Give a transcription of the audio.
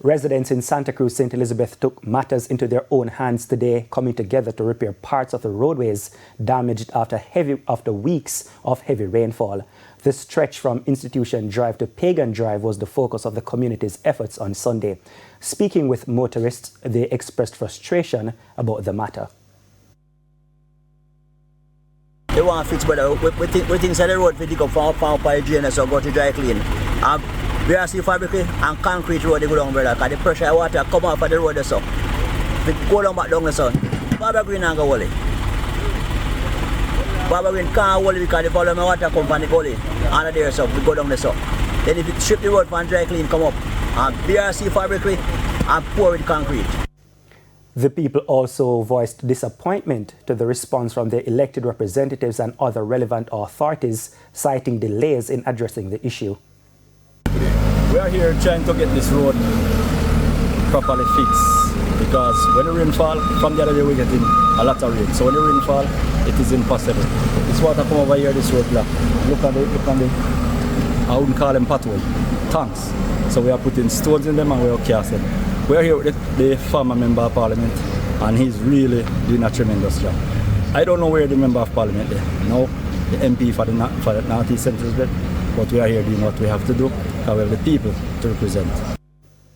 Residents in Santa Cruz, St. Elizabeth took matters into their own hands today, coming together to repair parts of the roadways damaged after weeks of heavy rainfall. The stretch from Institution Drive to Pagan Drive was the focus of the community's efforts on Sunday. Speaking with motorists, they expressed frustration about the matter. They want to fix, but we inside the road, we dig up from by GNS or go to dry clean. We are still fabricating and concrete road they go down, brother, because the pressure of water come off of the road so. We go down back down the sun. Baba Green and go hold it. Baba Green can't hold it because the volume of water come from the gully. Under there so we go down the sun. Then if you strip the road from dry clean come up and BRC fabricate and pour with concrete. The people also voiced disappointment to the response from their elected representatives and other relevant authorities, citing delays in addressing the issue. We are here trying to get this road properly fixed because when the rain fall, from the other day we're getting a lot of rain. So when the rain fall, it is impossible. This water come over here, this road block. Look at the, I wouldn't call them pathway, tanks. So we are putting stones in them and we are casting. We are here with the former member of parliament and he's really doing a tremendous job. I don't know where the member of parliament is. No, the MP for the Northeast Central Belt, but we are here doing what we have to do because we have the people to represent.